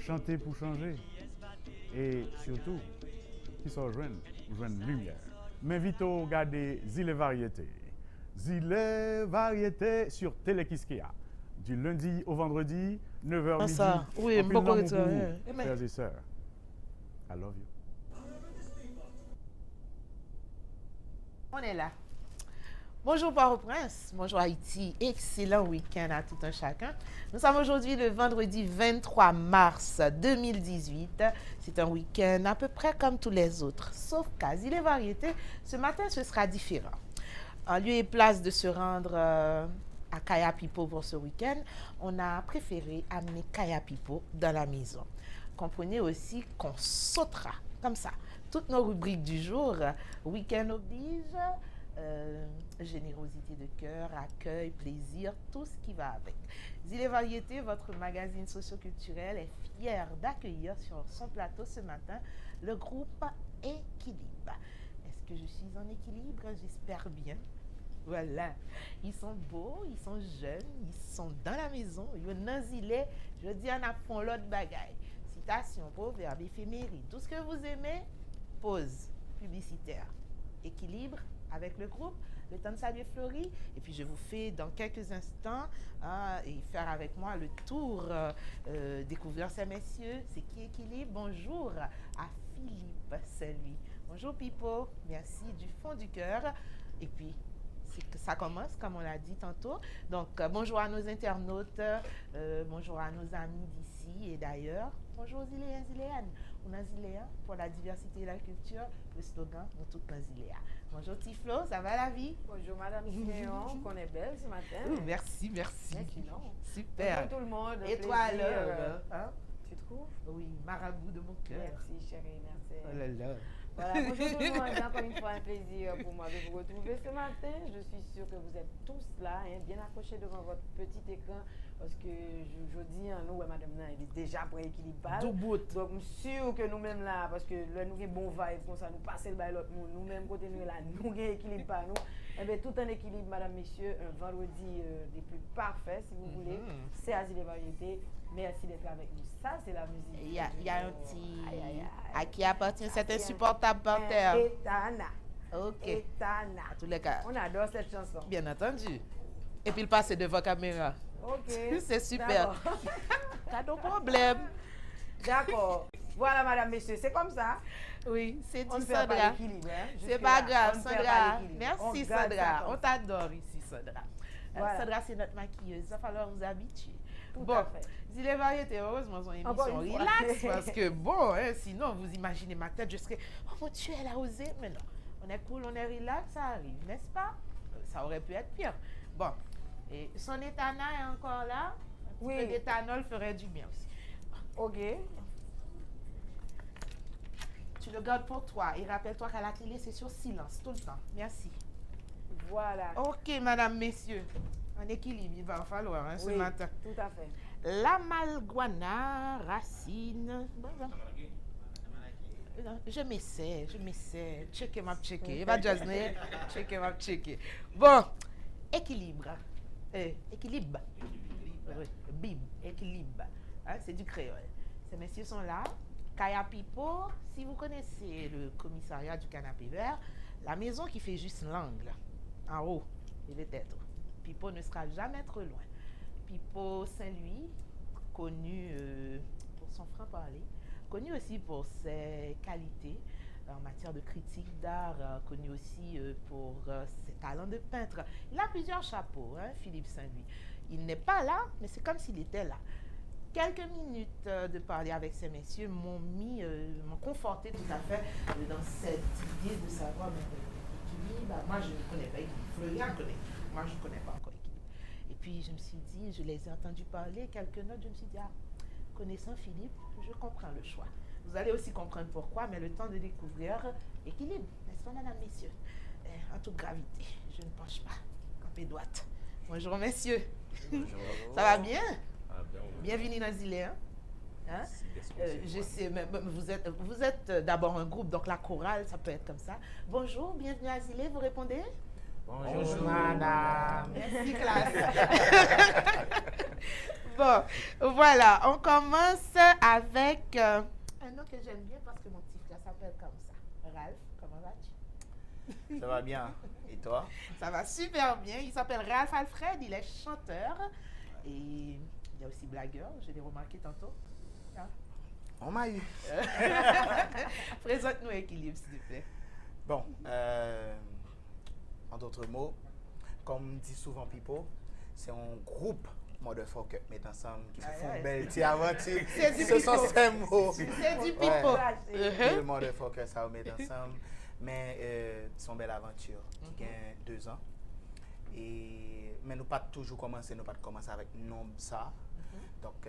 chanter pour changer. Et surtout, qui sont jeunes, lumière. M'invite à regarder Zile Variété. Zile Variété sur Télé Kiskeya. Du lundi au vendredi, 9h midi. Ça. Oui, en beaucoup pile de d'amour pour vous, frères et sœurs. I love you. On est là. Bonjour Port-au-Prince, bonjour Haïti, excellent week-end à tout un chacun. Nous sommes aujourd'hui le vendredi 23 mars 2018. C'est un week-end à peu près comme tous les autres, sauf qu'à Zile Variété, ce matin ce sera différent. En lieu et place de se rendre à Kaya Pipo pour ce week-end, on a préféré amener Kaya Pipo dans la maison. Comprenez aussi qu'on sautera comme ça toutes nos rubriques du jour, week-end oblige, générosité de cœur, accueil, plaisir, tout ce qui va avec. Zile Variété, votre magazine socioculturel, est fier d'accueillir sur son plateau ce matin le groupe Équilibre. Est-ce que je suis en équilibre? J'espère bien. Voilà, ils sont beaux, ils sont jeunes, ils sont dans la maison, ils sont dans Zile, je dis en apprend l'autre bagaille. Citation, proverbe, éphéméride, tout ce que vous aimez, pause publicitaire. Équilibre avec le groupe, le temps de saluer Fleury, et puis je vous fais dans quelques instants et faire avec moi le tour, découvrir ces messieurs. C'est qui Équilibre? Bonjour à Philippe Saint-Louis. Bonjour Pipo, merci du fond du cœur. Et puis, ça commence, comme on l'a dit tantôt. Donc, bonjour à nos internautes, bonjour à nos amis d'ici et d'ailleurs. Bonjour aux Ziléens, Ziléennes. On a Ziléens pour la diversité et la culture. Le slogan, nous tous dans Ziléa. Bonjour Tiflo, ça va la vie? Bonjour Madame Ziléon, qu'on est belle ce matin. Merci. Sinon. Super. Bonjour tout le monde. Et toi alors hein? Tu trouves? Oui, marabout de mon cœur. Merci chérie, merci. Oh là là. Voilà, bonjour tout le monde, encore une fois un plaisir pour moi de vous retrouver ce matin. Je suis sûre que vous êtes tous là, bien accrochés devant votre petit écran, parce que je dis, nous, madame, il est déjà pour équilibre. Donc, je suis sûr que nous-mêmes là, parce que là, nous avons bon vibe, comme ça, nous passons le bail l'autre monde, nous-mêmes, côté nous là, nous avons équilibre par nous. Eh bien, tout en équilibre, madame, messieurs, un vendredi des plus parfaits, si vous voulez. C'est Zile Variété. Merci d'être avec nous. Ça, c'est la musique. Il y a un petit... À qui appartient cet insupportable panthère? Etana. Ok. Etana. À tous les cas. On adore cette chanson. Bien entendu. Et puis le passer devant caméra. Ok. C'est super. Pas de problème. D'accord. Voilà, madame, messieurs, c'est comme ça. Oui, c'est On dit ne perd pas Sandra. l'équilibre. Hein? C'est pas grave, On ne perd pas Sandra. l'équilibre. Merci, garde Sandra. ça On comme ça. t'adore ici, Sandra. Voilà. Sandra, c'est notre maquilleuse. Il va falloir vous habituer. Tout Bon, à fait. Zile Variété, heureusement, son Encore émission une fois. relax, parce que bon, hein, sinon, vous imaginez ma tête, je serais, oh mon Dieu, elle a osé. Mais non, on est cool, on est relax, ça arrive, n'est-ce pas? Ça aurait pu être pire. Bon, et son éthanol est encore là. Un petit peu d'éthanol ferait du bien aussi. Ok. Tu le gardes pour toi et rappelle-toi qu'à la télé, c'est sur silence tout le temps. Merci. Voilà. Ok, madame, messieurs. En équilibre, il va en falloir hein, ce matin. Tout à fait. La malguana, racine. Je m'essaie. Checker ma checker. Il va jasner. Checker ma checker. Bon, équilibre. Équilibre. Oui, bib, équilibre. Hein, c'est du créole. Ces messieurs sont là. Kaya Pipo, si vous connaissez le commissariat du canapé vert, la maison qui fait juste l'angle, en haut, et peut-être. Pipo ne sera jamais trop loin. Pipo Saint-Louis, connu pour son franc-parler, connu aussi pour ses qualités en matière de critique d'art, connu aussi pour ses talents de peintre. Il a plusieurs chapeaux, hein, Philippe Saint-Louis. Il n'est pas là, mais c'est comme s'il était là. Quelques minutes de parler avec ces messieurs m'ont conforté tout à fait dans cette idée de savoir équilibre. Moi, je ne connais pas équilibre. Florian connaît. Moi, je ne connais pas encore équilibre. Et puis, je me suis dit, je les ai entendus parler, quelques notes, je me suis dit, connaissant Philippe, je comprends le choix. Vous allez aussi comprendre pourquoi, mais le temps de découvrir équilibre, n'est-ce pas, mesdames, messieurs? En toute gravité, je ne penche pas. Campé droite. Bonjour, messieurs. Bonjour. Ça va bien? Bien. Bienvenue dans Zile, hein? Je sais, mais vous êtes d'abord un groupe, donc la chorale, ça peut être comme ça. Bonjour, bienvenue à Zile, vous répondez? Bonjour, madame. Merci, classe. Bon, voilà, on commence avec un nom que j'aime bien parce que mon petit frère s'appelle comme ça. Ralph, comment vas-tu? Ça va bien. Et toi? Ça va super bien. Il s'appelle Ralph Alfred, il est chanteur et il y a aussi blagueur, je l'ai remarqué tantôt. Hein? On m'a eu. Présente-nous Équilibre, s'il te plaît. Bon, en d'autres mots, comme dit souvent Pipo, c'est un groupe motherfucker met ensemble qui font une belle petite aventure. C'est du Ce sont Pipo. ces mots. C'est du pipeau. Le motherfucker, ça met ensemble. Mais c'est une belle aventure qui a 2 ans. Mais nous pas toujours commencer, nous pas commencer avec nom ça. Donc,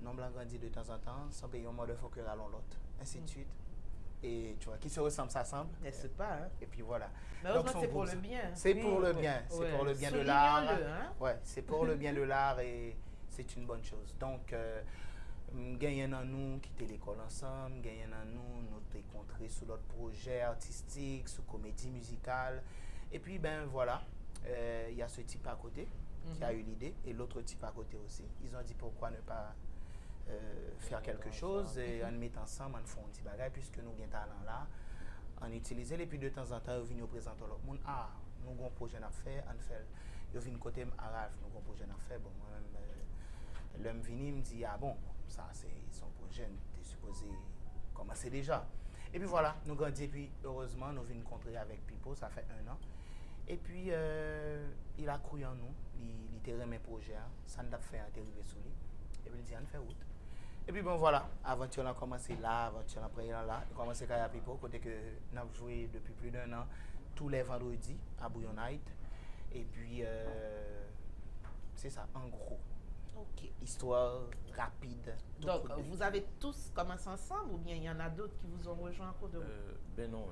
nom blanc grandit de temps en temps, sans payer un motherfucker à l'autre, ainsi de suite. Et tu vois, qui se ressemble, s'assemble. N'est-ce pas, hein? Et puis voilà. Mais Donc, heureusement, son c'est pour groupe, le bien. c'est pour le bien, c'est Ouais. pour le bien de l'art. Soulignons-le, hein? Ouais, c'est pour le bien de l'art et c'est une bonne chose. Donc, gagnez dans nous, quitter l'école ensemble, gagnez dans nous, nous te rencontrer sur d'autres projets artistiques, sur comédie musicale. Et puis, ben voilà, il y a ce type à côté qui a eu l'idée et l'autre type à côté aussi. Ils ont dit pourquoi ne pas faire quelque chose et en mettre ensemble, en font un petit bagage puisque nous avons un talent là. On utilise et puis de temps en temps, ils viennent présenter l'autre monde. Ah, nous avons un projet à faire, on fait. Ils viennent côté Araf, nous avons un projet à faire. Bon, moi-même, l'homme venu me dit, ah bon, ça c'est son projet, tu es supposé commencer déjà. Et puis voilà, nous grandissons et puis heureusement, nous venons rencontrer avec Pipo, ça fait 1 an. Et puis, il a cru en nous, il a remis mes projets, ça nous a fait arriver sous lui. Et puis il dit, on fait route. Et puis bon voilà, aventure a commencé là, aventure après là, il a commencé à Pipo, côté que nous avons joué depuis plus d'1 an, tous les vendredis à Bouillon Night. Et puis, c'est ça, en gros. Ok. Histoire rapide. Donc, vous avez tous commencé ensemble ou bien il y en a d'autres qui vous ont rejoint en cours de route? Ben non.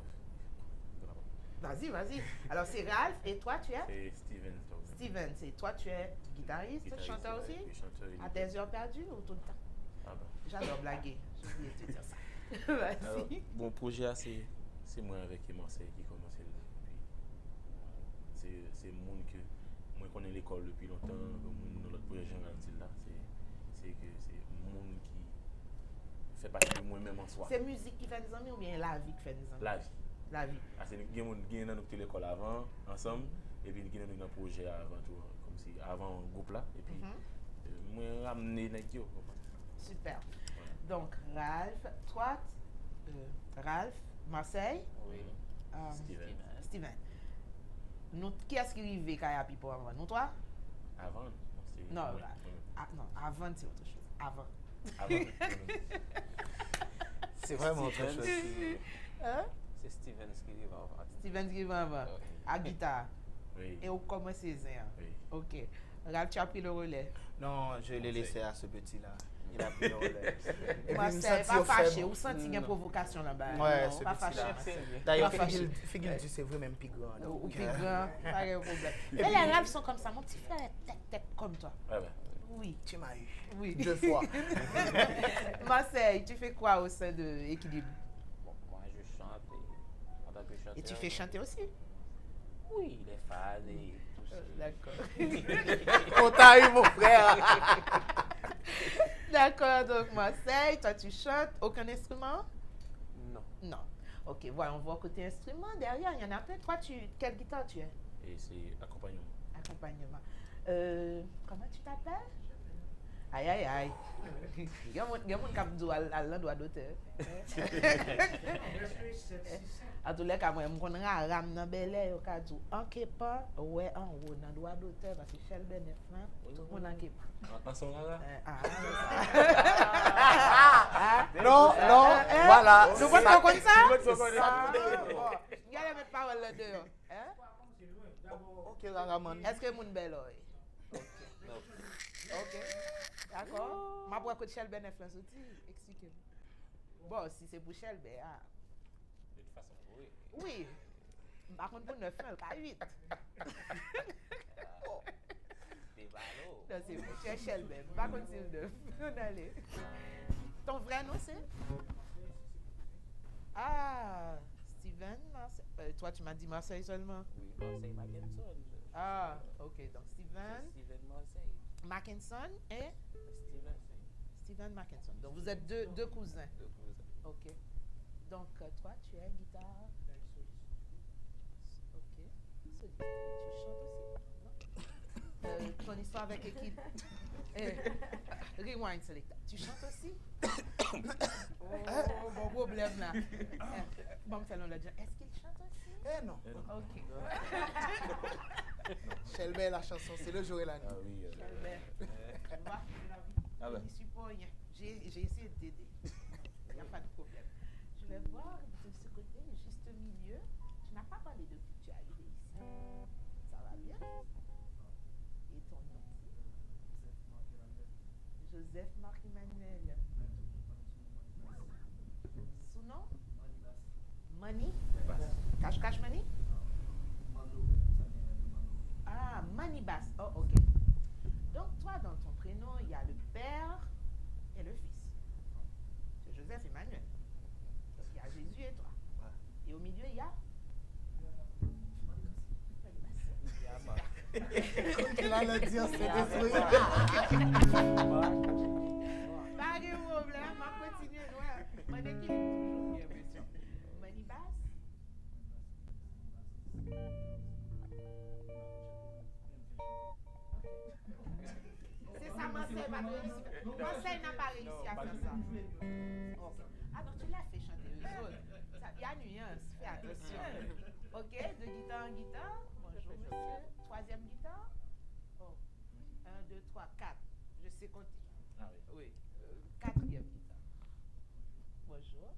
Vas-y, vas-y. Alors, c'est Ralph et toi, tu es? C'est Steven. Steven, c'est toi, tu es guitariste, chanteur aussi? Et chanteur. À tes heures perdues ou tout le temps? Ah ben. J'adore blaguer. J'ai oublié de te dire ça. Alors, Vas-y. mon projet, c'est moi avec Marseille qui commence. C'est monde que moi connais l'école depuis longtemps, dans notre projet général là, c'est que c'est monde qui fait partie de moi-même en soi. C'est musique qui fait des amis ou bien la vie qui fait des amis? La vie. La vie. Ah, c'est il y a dans notre l'école avant ensemble et puis il y a dans projet avant tout comme si avant groupe là et puis moi ramener nèg yo. Super. Donc, Ralph, toi, Ralph, Marseille, Oui. Steven. Nous, qui est-ce qui arrive Kaya Pipo avant? Nous, toi? Avant, c'est Non, oui, non, avant, c'est autre chose. Avant. Avant. C'est vraiment autre chose. Hein? C'est Steven qui arrive avant. Steven qui va avant. À guitare. Oui. Et au commencez hein? Oui. Ok. Ralph, tu as pris le relais. Non, je l'ai laissé à ce petit-là. Il a pris le relais. Et Moi, puis, il me c'est sentit pas au fâché. faible. Vous sentez une provocation là-bas? Ouais, Non, ce pas petit-là. fâché. D'ailleurs, Pas fâché. Figure du c'est vrai même plus grand. Ou donc, plus grand, pas de problème. Et les Ralph sont comme ça. Mon petit frère est tech comme toi. Ouais, ouais. Oui. Tu m'as eu. Oui. 2 fois. Marseille, tu fais quoi au sein de Équilibre? Bon, moi je chante et en tant que chanteur. Et tu fais chanter aussi? Oui, les phases et tout ça. D'accord. On t'a eu, mon frère. D'accord, donc Marseille, toi tu chantes. Aucun instrument? Non. Non. Ok, voilà, on voit côté instrument. Derrière, il y en a plein. Toi, quelle guitare tu es? Et c'est accompagnement. Accompagnement. Comment tu t'appelles? Aïe, aïe, aïe. Il y a mon qui a l'endroit d'auteur. En tout cas, moi, je connais un ram dans Bel Air, au cas où, en Képa, ouais, en haut, dans le droit d'auteur, parce que Shell Benef, tout le monde en Képa. En son là? Non, voilà. Nous voulons pas comme ça? C'est ça. Il y a les paroles là-dedans. Ok, Raraman. Est-ce que mon bel oeil? Ok. D'accord. Ma boîte de Shell Benef, là, expliquez-moi. Bon, si c'est pour Shell, ben, ah. De toute façon, oui. Oui. Par contre, pour 9 ans, pas 8. Des ballots. Non, c'est bon. Tu es Shell, ben. Par contre, c'est 9. On allait. Ton vrai nom, c'est? Ah, Steven Marseille. Toi, tu m'as dit Marseille seulement? Oui, Marseille Mackinson. Ah, ok. Donc, Steven. Steven Marseille. Mackinson et Steven, c'est Steven Mackinson. Donc vous êtes deux cousins. deux cousins. Ok. Donc toi, tu es guitare. Ok. Soliste. Et tu chantes aussi? Non? Ton histoire avec équipe. Rewind Selecta. Tu chantes aussi? Oh, bon problème là. Bon, fais-le le dire. Est-ce qu'il chante aussi? Eh non. Ok. Shelby, la chanson, c'est le jour et la nuit. Ah oui. Albert, tu vois, Ah ben. je suis pour rien. J'ai essayé de t'aider. Il n'y a pas de problème. Je vais voir de ce côté, juste au milieu. Tu n'as pas parlé depuis que tu es arrivé ici. Ça va bien? Et ton nom? Joseph Marc Emmanuel. Sous-nom? Money? Cash Money? Ah, Money Bass. Oh, ok. Donc, toi, dans ton prénom, il y a le père et le fils. C'est Joseph Emmanuel. Donc, il y a Jésus et toi. Et au milieu, il y a Money Bass. Il allait dire, c'est détruit. Pas de problème, on va continuer. Mon équipe est toujours bien, question. Money Bass? C'est ça, Marseille n'a pas réussi. Marseille n'a pas réussi à faire ça. Ok. Ah, donc tu l'as fait chanter eux autres. Il y a nuance, fais attention. Ok, de guitare en guitare. Bonjour, monsieur. Troisième guitare. Oh. 1, 2, 3, 4. Je sais compter. Ah oui. Oui. Quatrième guitare. Bonjour.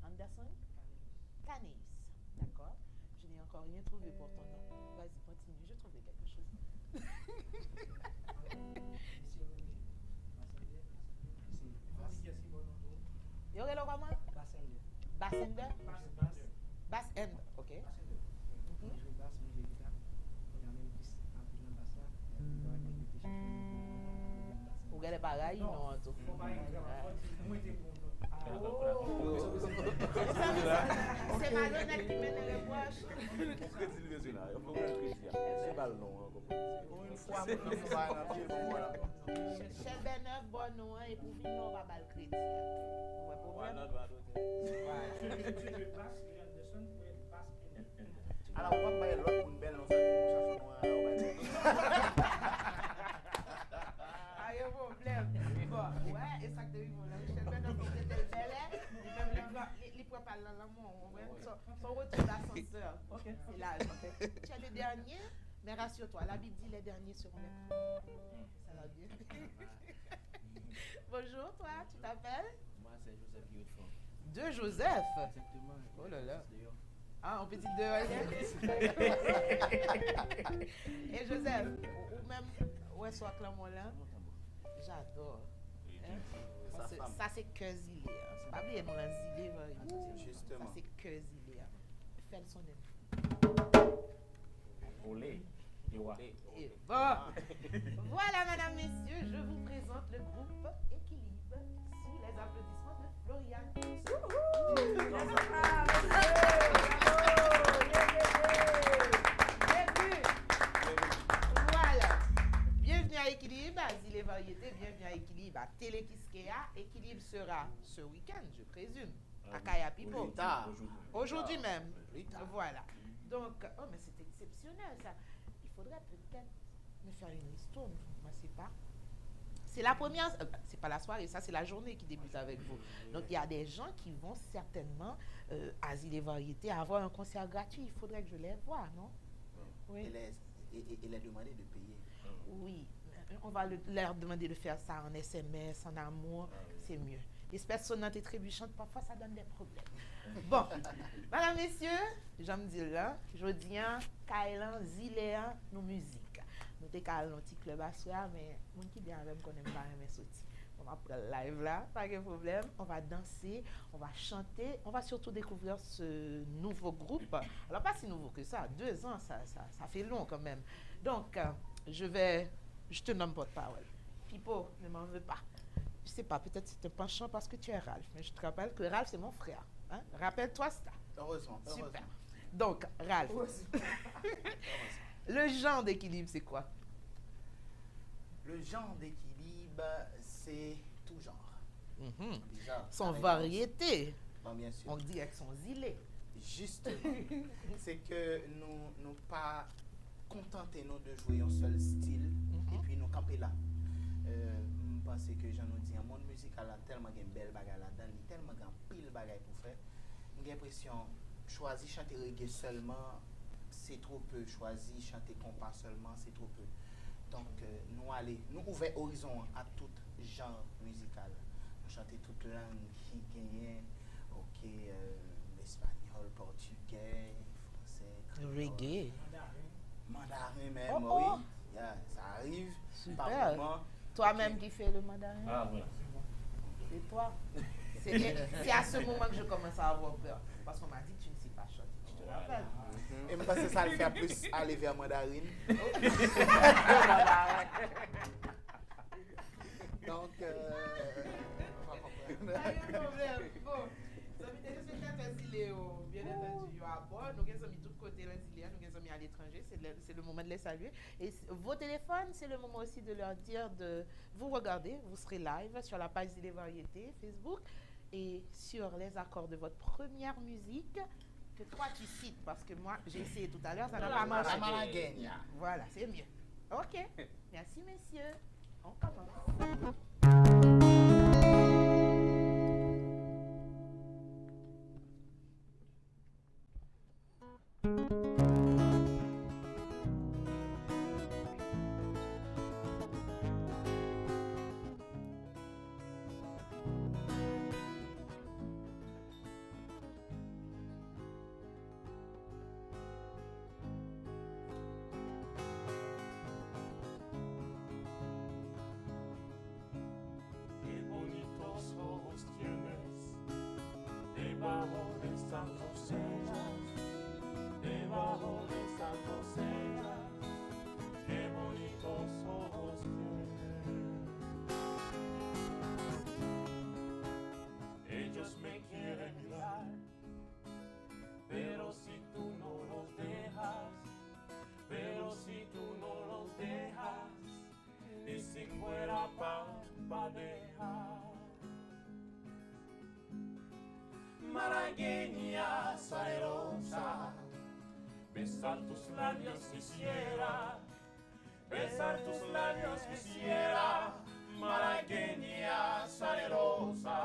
Anderson? Canis. D'accord. Je n'ai encore rien trouvé pour ton nom. Vas-y, continue. Je trouverai quelque chose. Y aurait le comment? Bassender? Bassender, ok. Ou gade pareil, non, en tout. C'est malhonnête qui mène les poches. C'est pas le nom. Une fois, on va dans le bon, voilà. Chelben 9, bon nom, et pour finir, on va bal crédit. Ouais, problème. Alors, on va pas l'autre pour une belle, on s'en Ah, y'a problème. Bon, ouais, et ça que tu veux, Chelben 9, il était bel, il prend pas l'amour, son retour d'ascenseur. C'est l'âge. Tu es le dernier, mais rassure-toi, la Bible dit les derniers seront les premiers. Ça va bien. Bonjour, toi, tu t'appelles? Moi, c'est Joseph Guillaume. De Joseph. Exactement. Oh là là. Ah, on peut dire de Et Joseph, ou même, où est-ce que Clermont là? J'adore. Hein? Ça, c'est que zilé. C'est pas bien, non, la zilé. Justement. Ça, c'est que zilé. Fais le son de Olé. Et bon, voilà, mesdames, messieurs, je vous présente le groupe Équilibre sous les applaudissements de Florian. Voilà. Bienvenue à Équilibre, à Zile Variété, bienvenue à Équilibre, à Télé-Kiskea. Équilibre sera ce week-end, je présume, à Kaya Pipo. Aujourd'hui même. Voilà. Donc, oh, mais c'est exceptionnel ça. Il faudrait peut-être me faire une histoire, moi c'est pas. C'est la première, c'est pas la soirée, ça c'est la journée qui débute avec vous. Donc il y a des gens qui vont certainement à Zile et Variété avoir un concert gratuit. Il faudrait que je les voie, non? Oui. Il a demandé de payer. Oui, on va leur demander de faire ça en SMS, en amour, c'est mieux. Les personnes trébuchantes, parfois ça donne des problèmes. Bon, madame, messieurs, j'aime dire là, je dis, Kailan, Ziléan, nos musiques. Nous avons un petit club à soi, mais mon qui bien avec moi, pas aimer sortir. On va prendre le live là, pas de problème. On va danser, on va chanter, on va surtout découvrir ce nouveau groupe. Alors, pas si nouveau que ça, 2 ans, ça fait long quand même. Donc, je te nomme porte-parole. Pipo, ne m'en veux pas. Je sais pas, peut-être c'est un penchant parce que tu es Ralph, mais je te rappelle que Ralph, c'est mon frère. Hein? Rappelle-toi ça. Heureusement. Super. Donc, Ralph, le genre d'équilibre, c'est quoi? Le genre d'équilibre, c'est tout genre. Mhm. Déjà, Son la variété. réponse, bien sûr. On dirait que son zilé. Justement, c'est que nous pas contenter nous de jouer un seul style et puis nous camper là. Je pense que j'en ai dit, un monde musical a tellement de belles bagages là-dedans, il y a tellement de pile bagages pour faire. J'ai l'impression, choisir chanter reggae seulement, c'est trop peu. Choisir chanter compas seulement, c'est trop peu. Donc, nous ouvrir horizon à tout genre musical. Nous chanter toute langue qui gagne, ok, l'espagnol, portugais, français, créole, Reggae. mandarin même, Oh, oh. oui. Yeah, ça arrive. Super. Par moment. Toi-même qui fais le mandarin. Ah, voilà. C'est toi. C'est à ce moment que je commence à avoir peur. Parce qu'on m'a dit que tu ne sais pas chanter. Tu te rappelles? Et je pense que ça le fait plus aller vers mandarine. Donc, on va comprendre. Pas de problème. Bon, amis téléspectateurs Ziléo, bien entendu, à bord. Nous avons mis tous côtés là, Ziléa, nous avons mis à l'étranger. C'est le moment de les saluer. Et vos téléphones, c'est le moment aussi de leur dire de vous regarder. Vous serez live sur la page Zilé Variété Facebook et sur les accords de votre première musique que toi tu cites. Parce que moi, j'ai essayé tout à l'heure, ça n'a pas marché. La malagueña. Voilà, c'est mieux. Ok. Merci, messieurs. On commence. Qué bonitos ojos tienes debajo de estas rosellas, debajo de estas rosellas. Qué bonitos ojos tienes. Ellos me quieren mirar, pero si tú no los dejas, pero si tú no los dejas, ni si fuera pa' dejar. Malagueña salerosa, besar tus labios quisiera, besar tus labios quisiera, malagueña salerosa.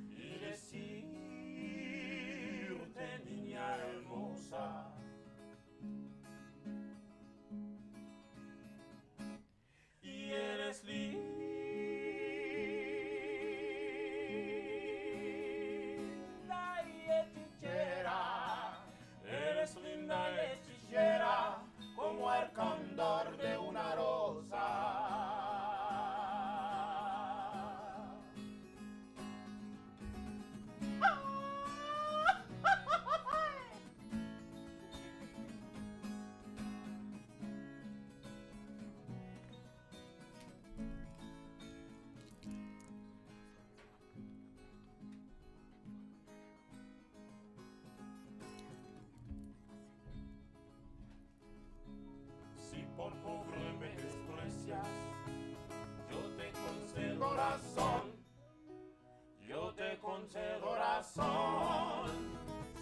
Y decirte, niña hermosa, y eres linda y hechicera, eres linda y hechicera, como el cóndor de una rosa. Si por pobre me desprecias, yo te concedo razón, yo te concedo razón.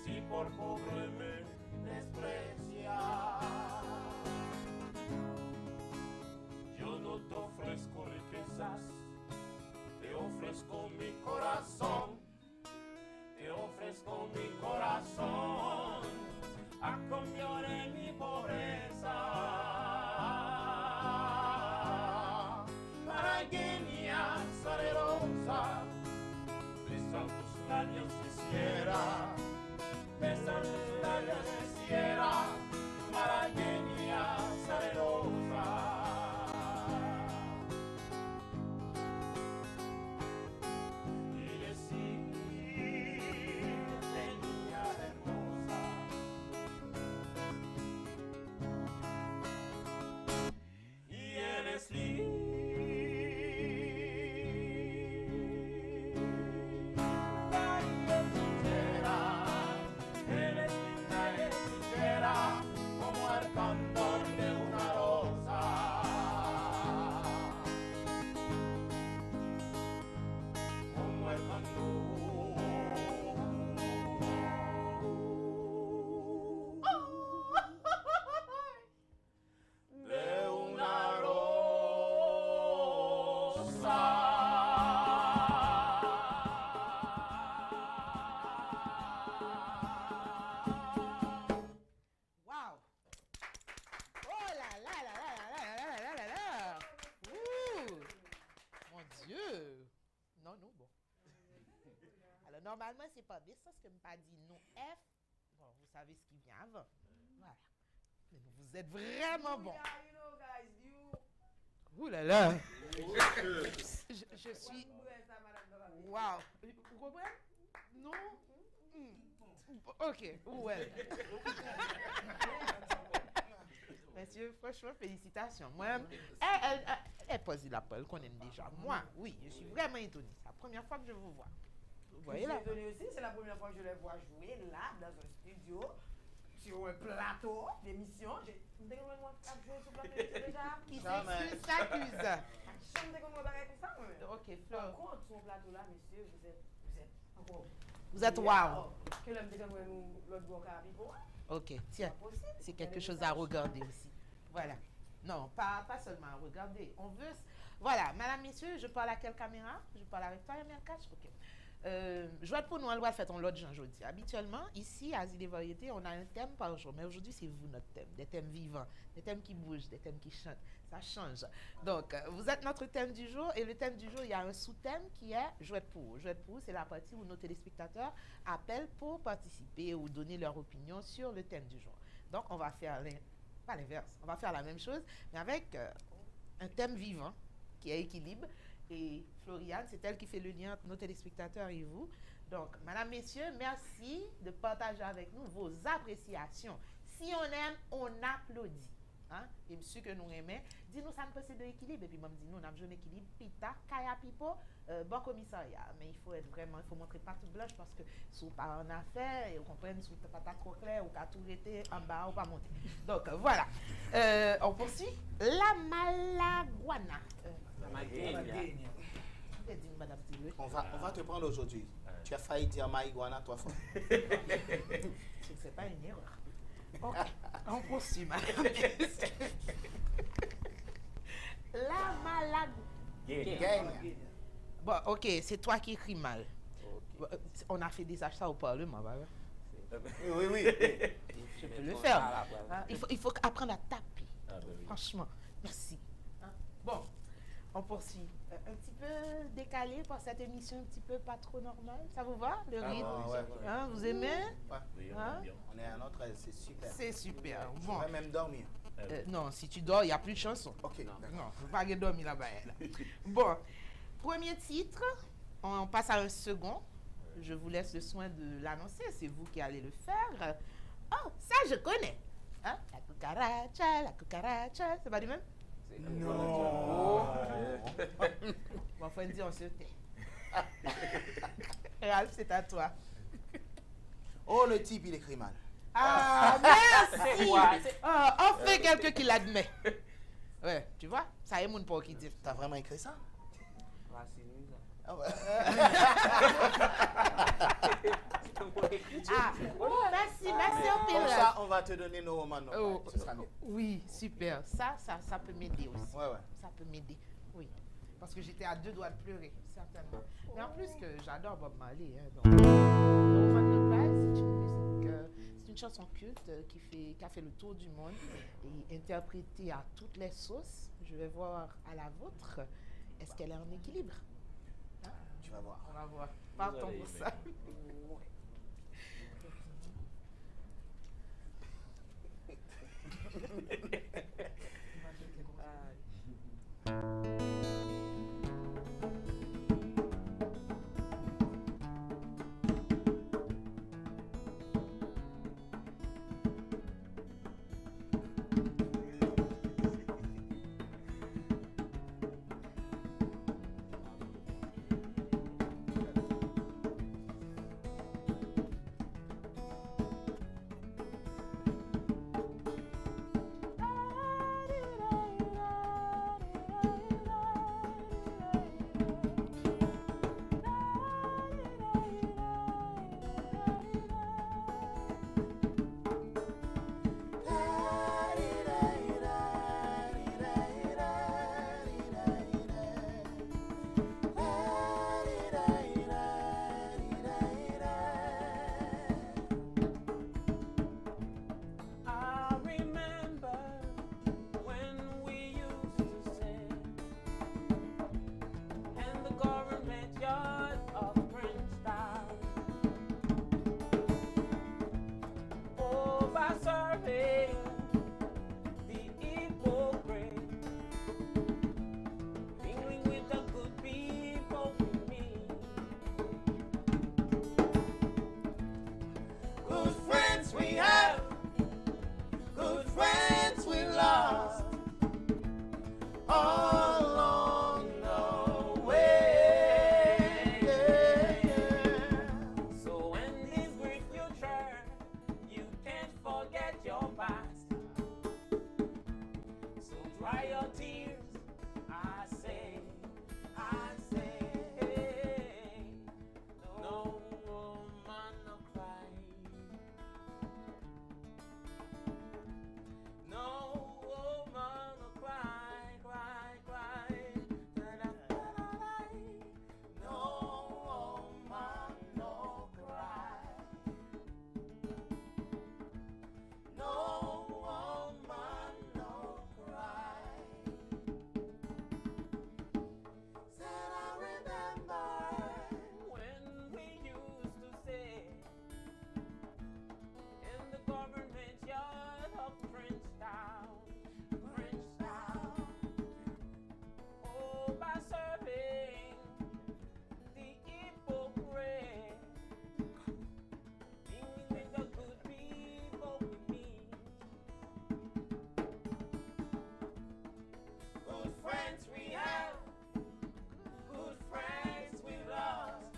Si por pobre me desprecias, yo no te ofrezco riquezas, te ofrezco mi corazón, te ofrezco mi corazón, a cambio de mi pobreza. Malagueña salerosa. Normalement, c'est pas B sens que je pas dit non F. Bon, vous savez ce qui vient avant. Voilà. Mais vous êtes vraiment bon. You know, guys, you. Ouh là là. Je suis. Wow. Vous comprenez? Non? Ok. Ouais. Monsieur, franchement, félicitations. Moi, elle pose la parole qu'on aime déjà. Moi, oui, je suis vraiment étonnée. C'est la première fois que je vous vois. Vous voyez là? Je suis étonnée aussi, c'est la première fois que je les vois jouer là, dans un studio, sur un plateau d'émission. J'ai joué sur le plateau d'émission déjà. Qui s'excuse, s'accuse. Je me déconne pas comme ça, moi. Ok, Par Fleur. contre, sur le plateau là, monsieur, Vous êtes wow. Que l'homme déconne nous l'autre bois carré pour. Ok, tiens. C'est quelque chose à regarder aussi. Voilà. Non, pas seulement à regarder. On veut. Voilà, madame, messieurs, je parle à quelle caméra? Je parle avec toi, Mercache? Ok. Joie pour nous, on va faire l'autre genre aujourd'hui. Habituellement, ici, à Zile Variété, on a un thème par jour. Mais aujourd'hui, c'est vous notre thème. Des thèmes vivants, des thèmes qui bougent, des thèmes qui chantent. Ça change. Donc, vous êtes notre thème du jour. Et le thème du jour, il y a un sous-thème qui est Jouette pour vous. Jouette pour vous, c'est la partie où nos téléspectateurs appellent pour participer ou donner leur opinion sur le thème du jour. Donc, on va faire, pas l'inverse, on va faire la même chose, mais avec un thème vivant qui est équilibre. Et Floriane, c'est elle qui fait le lien entre nos téléspectateurs et vous. Donc, madame, messieurs, merci de partager avec nous vos appréciations. Si on aime, on applaudit. Hein? Et monsieur que nous aimons, dis-nous ça ne peut de l'équilibre. Et puis, moi, dis-nous, on a besoin d'équilibre. Pita, Kaya Pipo, bon commissariat. Mais il faut être vraiment, il faut montrer pas toute blanche parce que si vous pas en affaire, et vous comprenez, si vous n'êtes pas trop clair, ou qu'à tout été en bas, ou pas monter. Donc, voilà. On poursuit. La Malaguana. On va te prendre aujourd'hui. Tu as failli dire marijuana 3 fois. Ce n'est pas une erreur. Ok, on poursuit, madame. La Malaguana. Bon, ok, c'est toi qui écris mal. On a fait des achats au Parlement, bah ouais. Oui. Je peux le faire. Hein? Il faut apprendre à taper. Franchement, merci. Hein? Bon, on poursuit. Un petit peu décalé pour cette émission, un petit peu pas trop normale. Ça vous va, le rythme? Ouais. Hein, vous aimez? Oui, Hein? On est à notre aise, c'est super. C'est super. Je Bon. vais même dormir. Non, si tu dors, il n'y a plus de chansons. Ok, Non, il ne faut pas dormir là-bas. Là. Bon, premier titre, on passe à un second. Je vous laisse le soin de l'annoncer, c'est vous qui allez le faire. Oh, ça je connais. Hein? La cucaracha, c'est pas du même? Non. Bon, faut dire, on se tait. Ralph, c'est à toi. Oh, le type, il écrit mal. Ah, merci! Enfin, quelqu'un qui l'admet. Ouais, tu vois, ça est mon pour qui dit. T'as vraiment écrit ça? Ah ouais. Merci au Comme pire. ça, on va te donner nos romans. Oh, Ce sera mieux. oui, super. Ça peut m'aider aussi. Ouais. Ça peut m'aider, oui. Parce que j'étais à 2 doigts de pleurer, certainement. Mais en plus que j'adore Bob Marley. Hein, donc, c'est une musique, c'est une chanson culte qui a fait le tour du monde et interprétée à toutes les sauces. Je vais voir à la vôtre. Est-ce qu'elle est en équilibre? Hein? Tu vas voir. On va voir. Partons pour ça. dry your tears. I say, no woman no cry. No woman no cry, cry, cry. Da-da-da-da-da. No woman no cry. No woman no cry. Said I remember when we used to say in the government yard of Frenchtown, oh, by serving the hypocrite, being with the good people we meet. Good friends we have, good friends we lost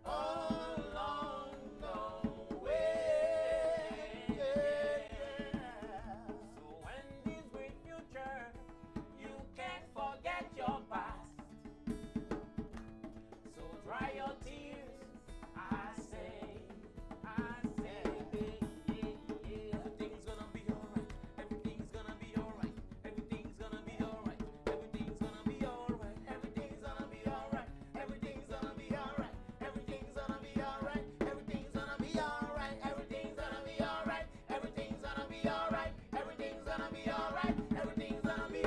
along the way. So when this great future, you can't forget your past. So dry your tears, I say, everything's gonna be alright. Everything's gonna be alright. Everything's gonna be alright. Everything's gonna be alright. Everything's gonna be alright. Everything's gonna be alright. Everything's gonna be alright. Everything's gonna be alright. Everything's gonna be alright. Everything's gonna be alright. Everything's gonna be alright. Everything's gonna be.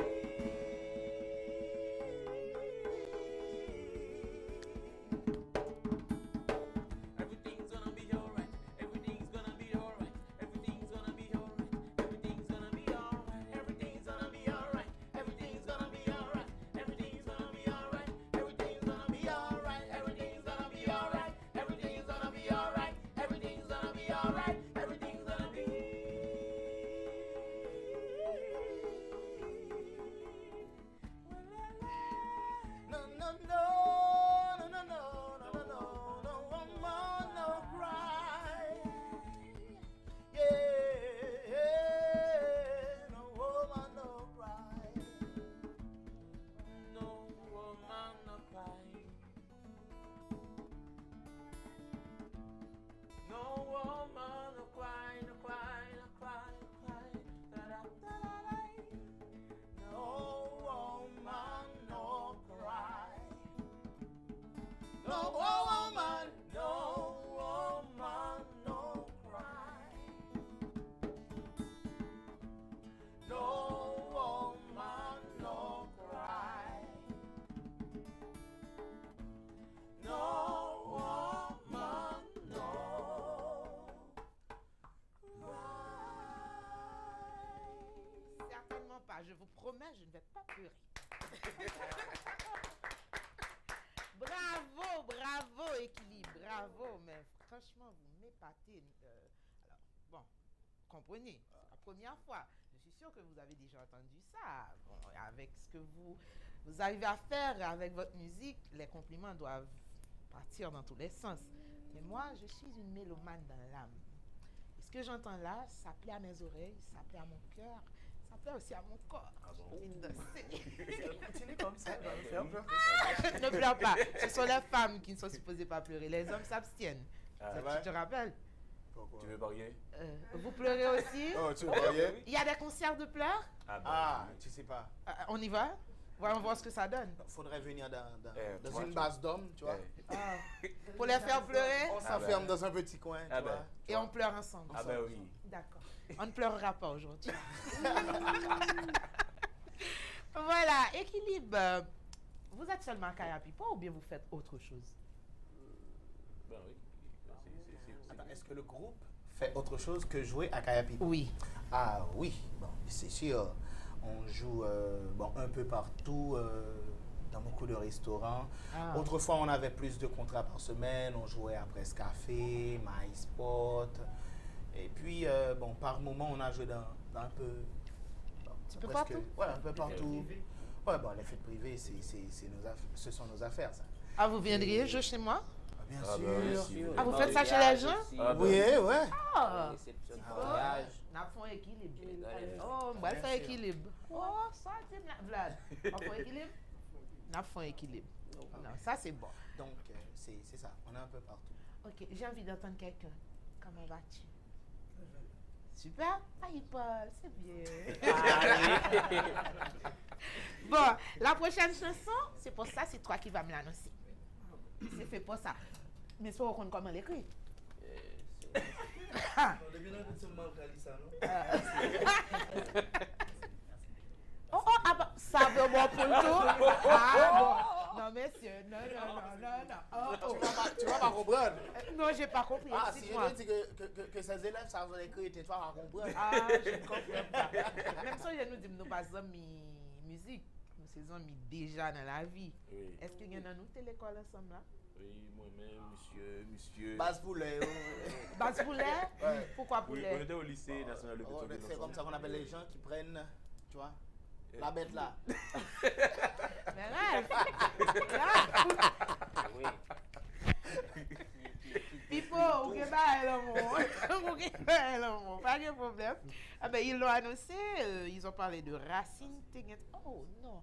Everything's gonna be alright. Everything's gonna be alright. Everything's gonna be alright. Everything's gonna be alright. Everything's gonna be alright. Everything's gonna be alright. Everything's gonna be alright. Everything's gonna be alright. Everything's gonna be alright. Everything's gonna be alright. Everything's gonna be alright. Everything's gonna be. No, no, no, no, no, no, no, no, no, no woman, no cry. Yeah, no woman, no cry. No woman, no cry. No woman, no cry, no cry, no cry, no cry. Da-da-da-da-da. No woman, no cry. No woman, no woman, no cry. No woman, no cry. No woman, no cry. Certainement pas. Je vous promets, je ne vais pas pleurer. Bravo, bravo, équilibre, bravo. Mais franchement, vous m'épatez. Alors, bon, comprenez, c'est la première fois. Je suis sûre que vous avez déjà entendu ça. Bon, avec ce que vous arrivez à faire avec votre musique, les compliments doivent partir dans tous les sens. Mais moi, je suis une mélomane dans l'âme. Et ce que j'entends là, ça plaît à mes oreilles, ça plaît à mon cœur, ça plaît aussi à mon corps. J'ai envie de danser. Continue comme ça, va me faire peur. Ne pleure pas. Ce sont les femmes qui ne sont supposées pas pleurer. Les hommes s'abstiennent. Ah, Ça, tu te rappelles? tu veux parier? Vous pleurez aussi? Oh, tu voyais? Il y a des concerts de pleurs? Ah, tu sais pas. On y va? Voyons voir ce que ça donne. Faudrait venir dans Tu vois, une base d'hommes, tu vois. Ah. Pour les faire pleurer? On s'enferme dans un petit coin, tu Ah vois. ben. Et on pleure ensemble. Ah ben oui. D'accord. On ne pleurera pas aujourd'hui. Voilà, équilibre. Vous êtes seulement à Kaya Pipo ou bien vous faites autre chose? Ben oui. Attends, est-ce que le groupe fait autre chose que jouer à Kaya Pipo? Oui. Ah oui, bon, c'est sûr. On joue un peu partout, dans beaucoup de restaurants. Ah. Autrefois, on avait plus de contrats par semaine. On jouait à Presse Café, MySpot. Et puis, par moment, on a joué dans un peu... Un peu presque- partout? Ouais, un peu partout. Ouais, bon, les fêtes privées, ce sont nos affaires, ça. Ah, vous viendriez jouer chez moi? Ah, bien Ah, sûr. ben oui, si. Ah, vous faites ça chez les gens? Ah, ben Oui, ouais. Ah. Réception de Ah. mariage. N'a font équilibre. Allez. Oh, moi Bien faire sûr. équilibre. Oh, ça c'est Vlad. On fait équilibre. N'a font équilibre. Non, ça c'est bon. Donc, c'est ça. On est un peu partout. Ok, j'ai envie d'entendre quelqu'un. Comment vas-tu? Super. Ah, il parle, c'est bien. Bon, la prochaine chanson, c'est pour ça, c'est toi qui vas me l'annoncer. C'est fait pour ça. Mais c'est pour qu'on comment l'écrit. Oh, oh, ah, bah, ça veut bon pour le tout. Ah, bon. Non, monsieur, non. Oh, oh. Tu vas pas comprendre. Non, j'ai pas compris. Ah, si je Explique-moi. te dis que ces élèves savent écrire, tu vas pas comprendre. Ah, je ne comprends pas. Même si nous disons nous pas amis musique, nous sommes amis déjà dans la vie. Oui. Est-ce qu'il y en a nous l'école ensemble là? Oui, moi-même, monsieur. Base poulet. Base poulet? Ouais. Pourquoi Oui, poulet? on était au lycée national de Oh, Pétionville. c'est comme ça qu'on appelle les gens qui prennent, tu vois, la bête là. Mais là, Oui. Pipo, ou que bah l'amour, pas de problème. Ah ben ils l'ont annoncé, ils ont parlé de Racine Tinguet. Oh non.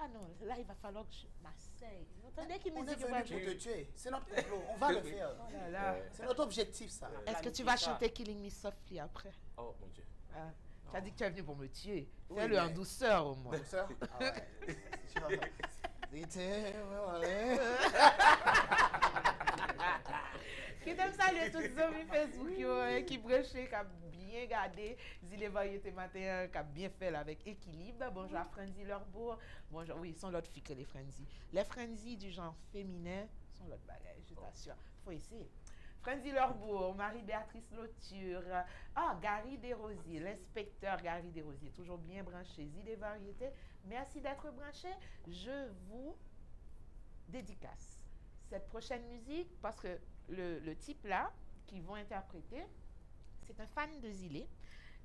Ah non, là il va falloir que je m'asseye. Vous entendez qui On me est dit que venu va pour jouer? te tuer. C'est notre complot. On va le faire. Oh là là. C'est notre objectif, ça. Est-ce que tu vas chanter Killing Me Softly après? Oh mon Dieu. Ah, tu as dit que tu es venu pour me tuer. Oui, Fais-le mais- en douceur au moins. Ça? Ah ouais. C'était, ouais. Qui t'aime saluer tous les amis Facebook qui branchent, qui a bien gardé Zile Variété Matin, qui a bien fait là, avec équilibre. Bonjour à Franzi Lorbourg. Bonjour, oui, ils sont l'autre fille que les Franzi. Les Franzi du genre féminin sont l'autre bagage, je t'assure. Faut essayer. Franzi Lorbourg, Marie-Béatrice Lauture, Gary Desrosiers, l'inspecteur Gary Desrosiers, toujours bien branché. Zile Variété, merci d'être branché. Je vous dédicace cette prochaine musique parce que le type là qu'ils vont interpréter, c'est un fan de Zilé.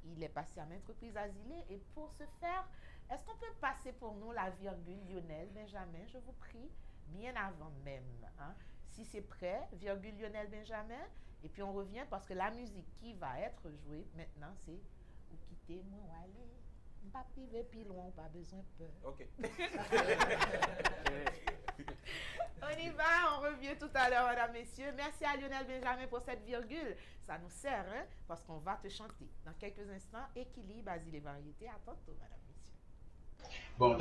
Il est passé à maintes reprises à Zilé et pour ce faire, est-ce qu'on peut passer pour nous la virgule Lionel Benjamin, je vous prie, bien avant même, hein? Si c'est prêt, virgule Lionel Benjamin, et puis on revient parce que la musique qui va être jouée maintenant, c'est ou quitter moi ou aller, pas privé puis loin, pas besoin de peur. Ok. On y va, on revient tout à l'heure, mesdames, messieurs. Merci à Lionel Benjamin pour cette virgule. Ça nous sert, hein, parce qu'on va te chanter. Dans quelques instants, équilibre, Asile et variété. À tantôt, mesdames, messieurs. Bon,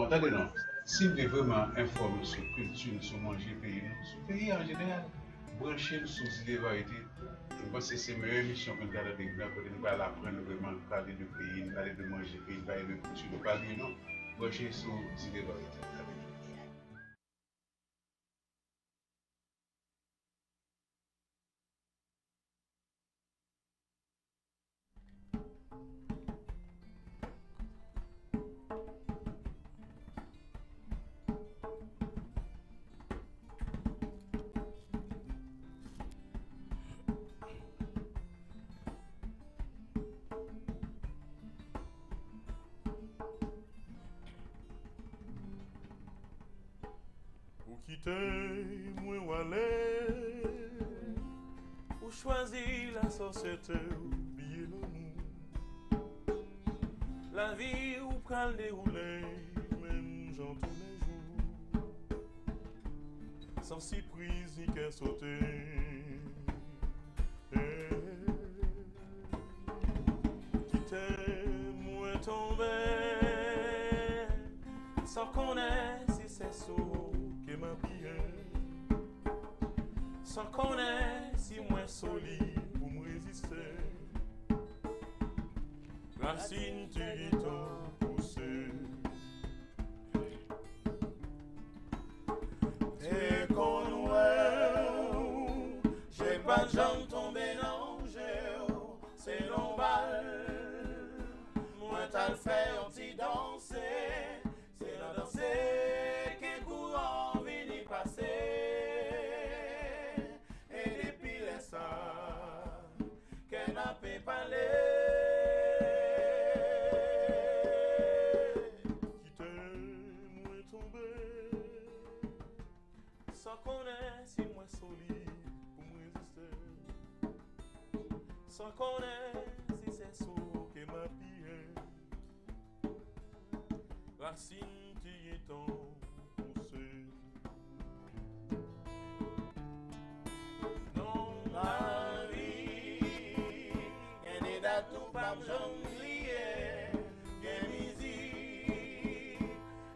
attendez, non. Si vous êtes vraiment informé sur la culture, sur manger pays, sur le pays en général, branchez sur les variétés. Je pense que c'est la meilleure émission qu'on a avec nous. Nous allons apprendre vraiment à parler de pays, parler de manger pays, parler de culture, de parler, non. Branchez sur les variétés. Ou quitter, moi ou aller. Ou choisir la société, oublier l'amour. La vie ou pral dérouler, même j'en tous les jours. Sans surprise ni qu'à sauter. Quitter, moi tomber. Sans connaître si c'est sous que m'a pillé. Sans connaître si moi solide pour me résister. Racine tirito poussé. Et qu'on j'ai pas de jambes tombées dans le jeu. C'est long balle. Moi t'as le fait on t'y danser. C'est la danser qu'un courant vini passer. Et depuis les ça, qu'un n'a pas parlé. Quitter, moi tomber. Sans connaître si moi solide pour me résister. Sans connaître si c'est Racine qui ton poussée. Non, ma vie, y'en est d'atout pas j'oublier. Y'en musique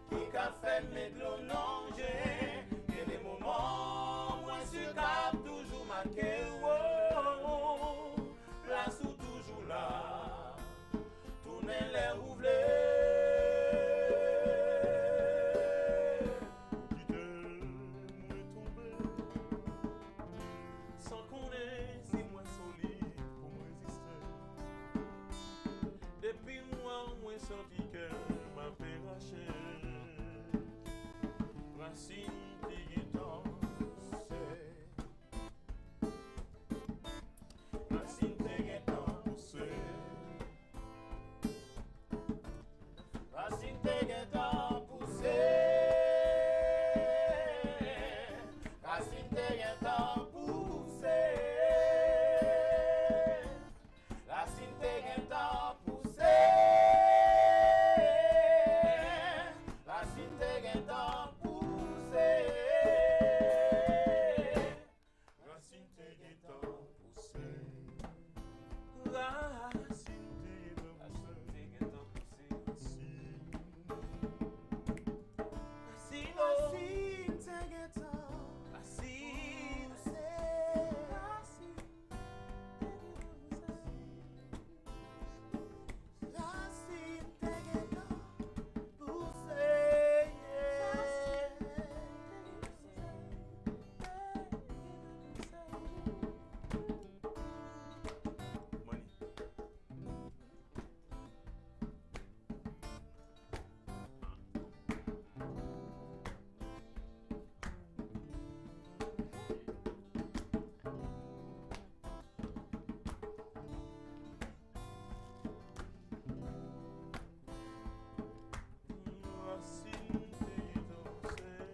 qui qu'a fait mes de l'eau nanger. Y'en des moments moins sur cap toujours marqué. Oh, place où toujours là, tourner les rouvelés. Depuis moi, moi senti que m'a fait racher. Racine qui dansait. Racine qui dansait. Racine qui dansait. Racine qui dansait. Racine qui dansait. La cité est en poussée. La cité est en poussée.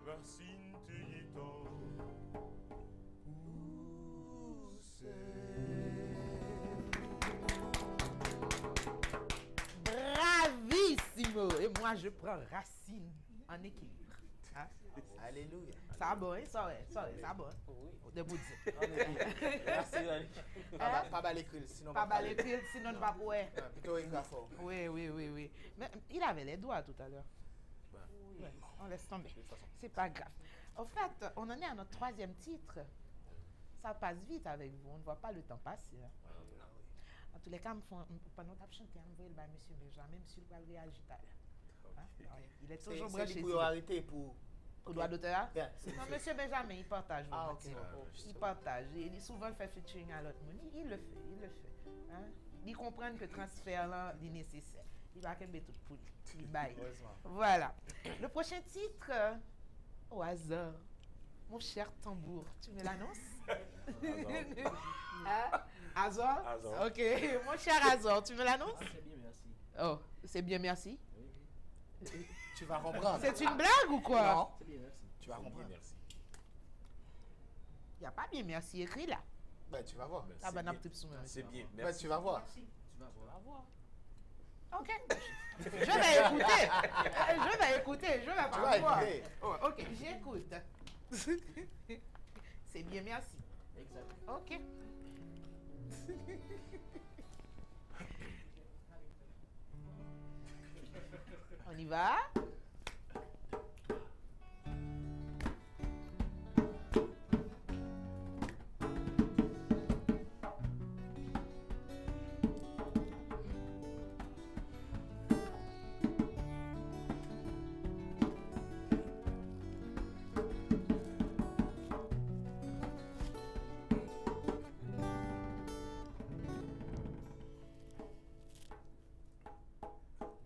La cité est en poussée. Bravissimo! Et moi, je prends racine en équilibre. Hein? Alléluia. Ça bon, hein? Ça bon. De bout de Merci, Rani. Pas bas l'écrit, sinon Pas bas l'écrire, sinon ne pas pouvoir. Plutôt écrit à fort. Oui. Mais il avait les doigts tout à l'heure. Ouais, on laisse tomber. C'est pas grave. En fait, on en est à notre troisième titre. Ça passe vite avec vous, on ne voit pas le temps passer. En tous les cas, pendant que tu chanté, on voit le monsieur Benjamin, même si il va réagir tout à l'heure. Hein? Il est toujours branché. C'est pour arrêter pour... Pour droit d'auteur? Yeah, Non, monsieur Benjamin, il partage. Ah, votre ok. titre. Il partage. Il souvent fait featuring à l'autre monde. Il le fait. Hein? Il comprend que le transfert là, est nécessaire. Il va qu'aimer tout pour lui. Il baille. Voilà. Le prochain titre, au hasard. Mon cher tambour, tu me l'annonces? Hein? Azor? Azor. Ok. Mon cher Azor, tu me l'annonces? C'est bien, merci. Oh, c'est bien, merci. Tu vas comprendre. C'est une blague ou quoi? Non. C'est bien, merci. Tu vas C'est bien, comprendre. merci. Il n'y a pas bien merci écrit là. Ben, tu vas voir. Ah ben, bien. n'a pas de souci. C'est bien, Ben, merci. tu vas voir. Tu vas voir. Ok. Je vais écouter. Je vais écouter. Je vais Tu pas vas voir. écouter. Oh, ok, j'écoute. C'est bien, merci. Exact. Ok. On y va.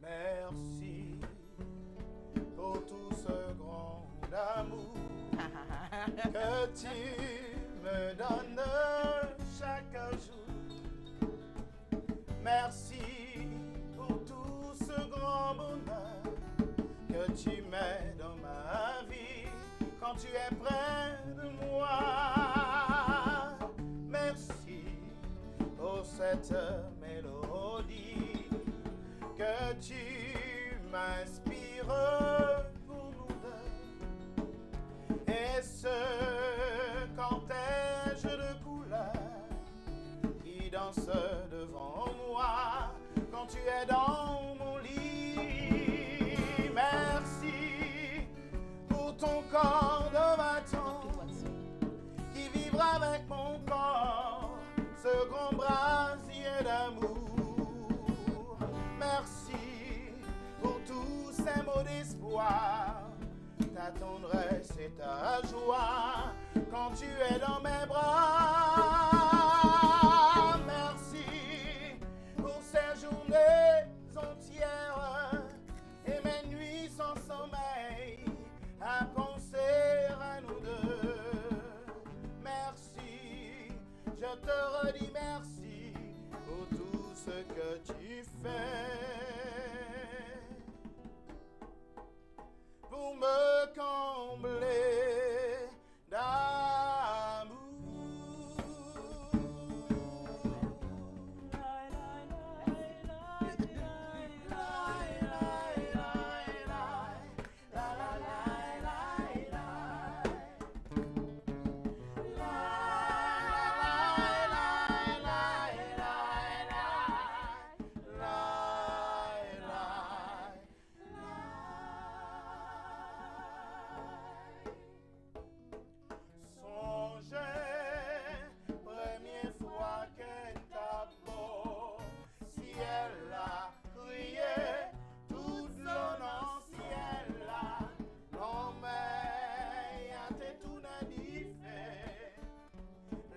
Merci pour tout ce grand amour que tu me donnes chaque jour. Merci pour tout ce grand bonheur que tu mets dans ma vie quand tu es près de moi. Merci pour cette mélodie que tu m'inspires pour nous deux. Et ce cortège de couleurs qui danse devant moi quand tu es dans mon lit. Merci pour ton corps de bâton qui vivra avec mon corps ce grand brasier d'amour. Merci pour tous ces mots d'espoir, ta tendresse et ta joie quand tu es dans mes bras. Merci pour ces journées entières et mes nuits sans sommeil à penser à nous deux. Merci, je te redis merci pour tout ce que tu fais pour me combler d'amour.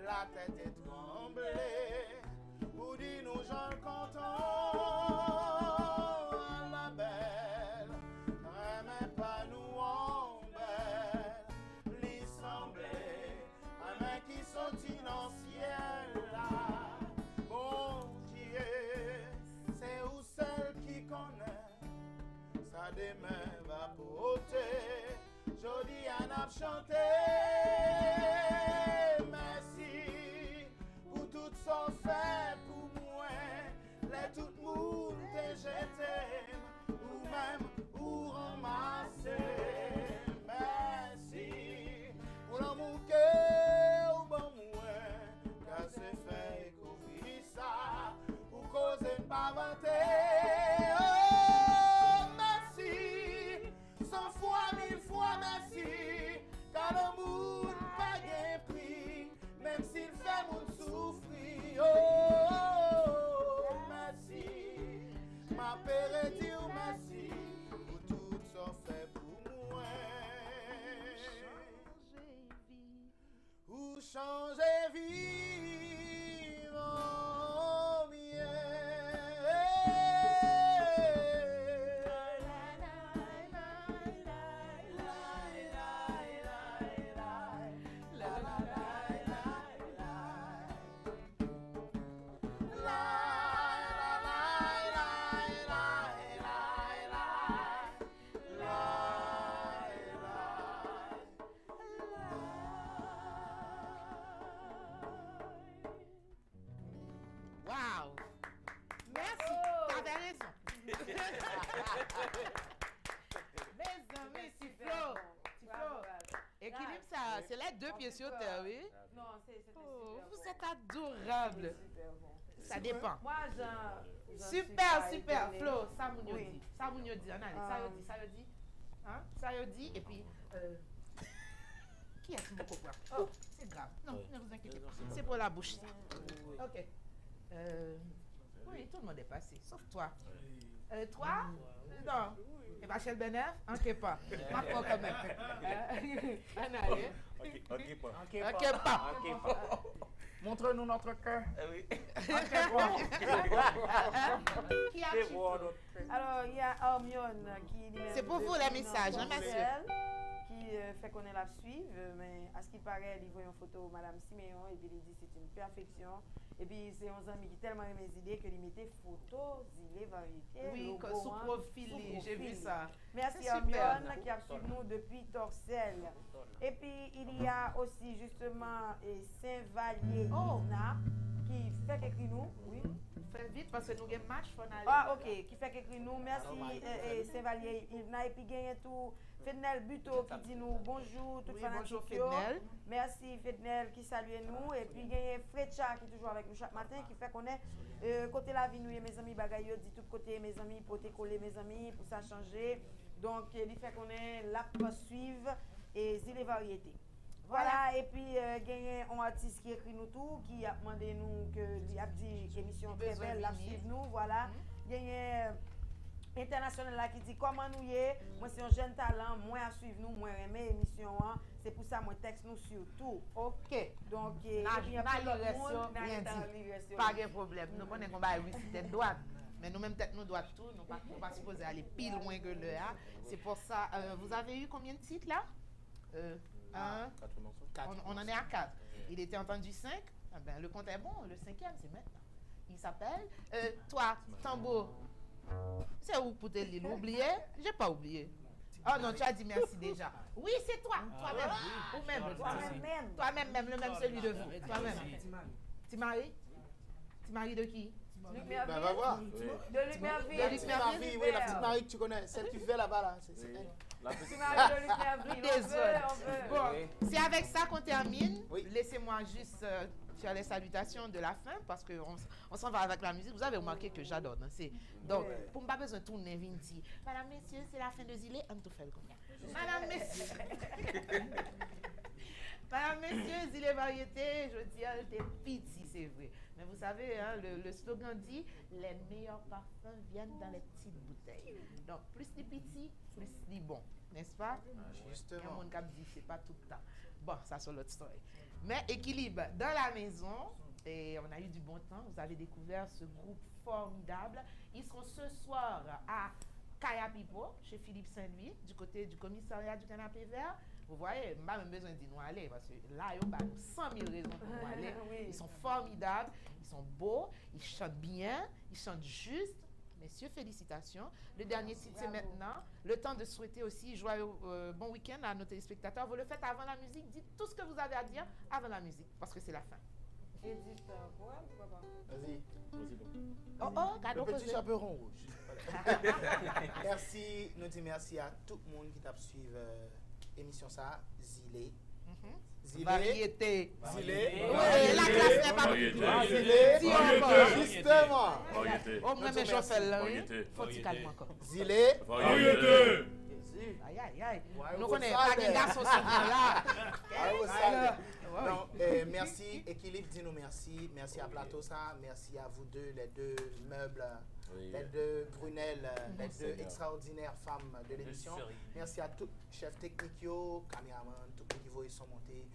La tête est tremblée, pour dire nous gens contents, la belle, remets pas nous en belle, l'assemblée, un mec qui sortit dans le ciel là, bon Dieu, c'est où celle qui connaît, ça demain va porter, jodi à n'a chanté. Sans fait pour moi, les tout le monde te jeté, ou même ou ramasser. Merci pour l'amour que ou bon moi, car c'est fait couvrir ça, ou causer pas vanter. Oh, merci, 100 fois, 1000 fois merci, car l'amour pas gain prix, même s'il fait mon souffrir. Oh, merci, ma père dire merci pour tout ça fait pour moi. Ou changer vivre en Wow! Merci, t'avais raison. Mes amis, Tiflo. Équilibre ça, c'est les deux pieds sur terre, oui? Non, c'était Oh, super vous bon. êtes adorable. Super bon. Ça dépend. Moi, j'en Super, suis super. pas Flo, étonnée. ça moun yo Oui. dit. Ça moun yo dit. On allez, ça yo dit, ça yo dit. Hein? Ça yo dit, et puis... Qui est-ce que vous comprenez? Oh, c'est grave. Non, ne vous inquiétez pas. C'est pour la bouche. Ok. Oui, tout le monde est passé, sauf toi. Toi? Non. Et Rachel Benef? Ok, pas. Ma foi quand même. On allez. Ok, pas. Montre-nous notre cœur. Qui a qui? Alors, il y a Hermione qui... C'est pour vous, les messages, hein, monsieur? Qui fait qu'on est la suivre, mais à ce qui paraît, il voit une photo de Madame Siméon et puis il dit c'est une perfection. Et puis c'est un ami qui tellement aime mes idées que il mettait photo, zilé, variété. Oui, logo, sous hein, profil, sous j'ai vu profil. ça. Merci C'est à super. Mion qui a suivi nous depuis Torcel. Et puis il y a aussi justement Saint-Vallier Isna qui fait qu'écrit nous. Oui. Faites vite parce que nous avons un match, il faut aller. Ah, ok, qui fait qu'écrit nous. Merci Saint-Vallier Isna. Et puis gagné tout Fednel Buto qui dit nous bonjour, tout Oui, fanatique bonjour yo. Fednel. Merci Fednel qui salue nous. Et puis gagné Frecha qui est toujours avec nous chaque matin qui fait qu'on est côté la vie nous mes amis bagaille yo, dit tout côté mes amis pour te coller mes amis pour ça changer. Donc il fait qu'on est là pour suivre et les variétés. Voilà, et puis gagné un artiste qui écrit nous tout, qui a demandé nous que il a dit émission très belle, la suivre nous, voilà. Gagné international là qui dit comment nous y est, moi c'est un jeune talent, moi à suivre nous, moi aimer émission hein. C'est pour ça moi texte nous surtout. Ok. Donc Pas de problème. Nous connaissons qu'on va tête droite. Mais nous-mêmes, tête nous droite tout. Nous ne pas supposés aller pile loin que le A. C'est pour ça. Vous avez eu combien de titres là? Un. 4 On en est à 4. Il était entendu 5. Ah ben, le compte est bon. Le 5e, c'est maintenant. Il s'appelle. Toi, Tambo. C'est où pour te lire? Oublié? J'ai pas oublié. Oh non, tu as dit merci déjà. Oui, c'est toi. Toi-même. Ou même. Toi-même, le même celui de vous. Toi-même. Timari? Timari de qui? Luc Ben, Merville. va voir. De Luc Merville. De Luc Merville. Marie, oui, la petite Marie que tu connais, celle qui fait là-bas là. C'est elle. Luc Merville de Luc Merville. Désolé. On veut. Bon, c'est avec ça qu'on termine. Oui. Laissez-moi juste faire les salutations de la fin parce qu'on s'en va avec la musique. Vous avez remarqué que j'adore danser. Donc, pour ne pas besoin de tourner, Vinci. Madame, messieurs, c'est la fin de Zilé. On tout fait le combien? Madame, messieurs. Madame, messieurs, Zilé Variété, je dis, t'es petit, c'est vrai. Mais vous savez, hein, le slogan dit les meilleurs parfums viennent dans les petites bouteilles. Donc, plus les petits, plus les bons. N'est-ce pas? Il y a un Justement. monde qui dit c'est pas tout le temps. Bon, ça c'est l'autre story. Mais équilibre dans la maison, et on a eu du bon temps. Vous avez découvert ce groupe formidable. Ils seront ce soir à Kaya Pipo, chez Philippe Saint-Louis, du côté du commissariat du Canapé Vert. Vous voyez, pas même besoin d'y nous aller parce que là, il y a 100 000 raisons pour nous aller. Oui. Ils sont formidables, ils sont beaux, ils chantent bien, ils chantent juste. Messieurs, félicitations. Le dernier titre, c'est maintenant. Le temps de souhaiter aussi joyeux bon week-end à nos téléspectateurs. Vous le faites avant la musique. Dites tout ce que vous avez à dire avant la musique, parce que c'est la fin. Et dites quoi, pourquoi pas? Vas-y. Oh, cadeau Le petit posé. chaperon rouge. Merci, nous disons merci à tout le monde qui t'a suivi l'émission ça, Zilé. Zilé. Variété. Zilé. Oui, la classe n'est pas Zilé. Si encore. Justement. Oh, moi, mais j'en fais là, oui. Faut que tu calmes encore. Zilé. Aïe, aïe, aïe. Ouais, Nous au connaissons sale. pas de garçons sur là. Ah, au sale. Ouais. Donc, merci, Équilibre, dis-nous merci. Merci à Plateau, ça. Merci à vous deux, les deux meubles, les deux Brunel, les deux extraordinaires femmes de l'émission. Merci à tous, chefs techniques, caméraman, tout le niveau ils sont montés.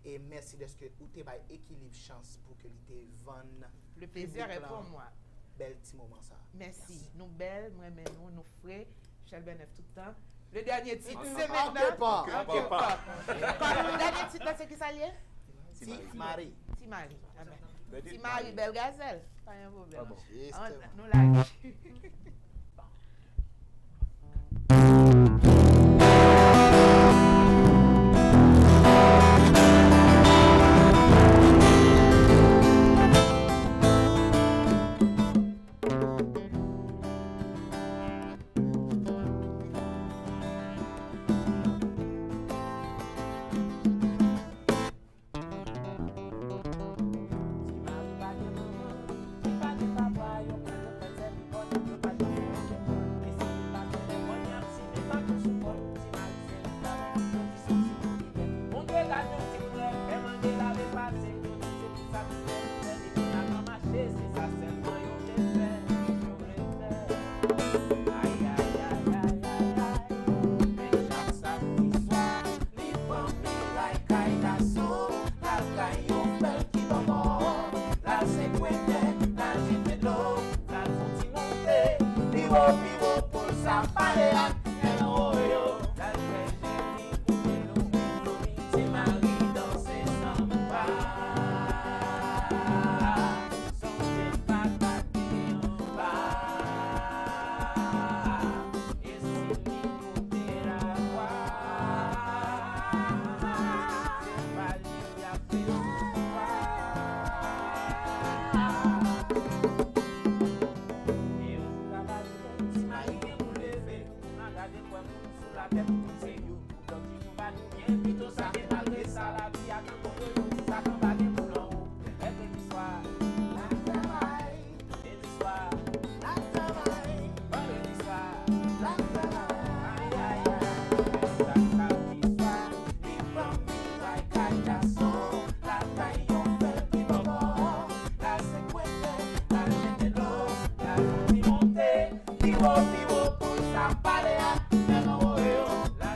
Et merci de ce que vous avez Équilibre chance pour que l'idée vende. Le plaisir est pour moi. Bel petit moment, ça. Merci. Nous belles, moi, mais nous frais. Michel Benef tout le temps. Le dernier titre, c'est En maintenant. que pas. En que pas. Quand le dernier titre, là, c'est qui ça lié? Si, Marie. Timari. Ah ben. Timari, belle gazelle. Pas un problème. Justement. Nous la Vivo por San Parean, el hoyo, tal vez la tête, c'est you. Donc si nous va nous bien, plutôt ça qui malgré ça, la vie a tant de ça qu'on va bien pour l'en haut. Et puis l'histoire, la travail, et l'histoire, la travail, et l'histoire, la travail, aïe aïe aïe, la l'histoire, il prend mi like I so, la taille on fait qui va voir, la séquence, la jette l'eau, la vie montée, vivo, pour ça parler à, mais non, oh, la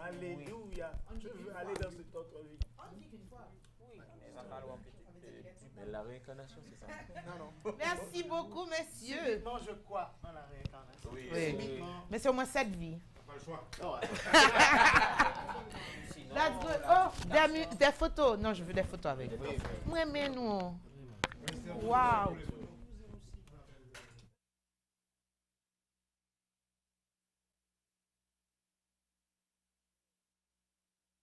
Alléluia. Je veux aller dans cette autre vie. Mais la réincarnation, c'est ça. Non. Merci beaucoup, messieurs. Non, je crois en la réincarnation. Oui. Oui. Mais c'est au moins 7 vies. Pas le choix. Let's go. Oh, des photos. Non, je veux des photos avec. Moi, mais nous. Waouh.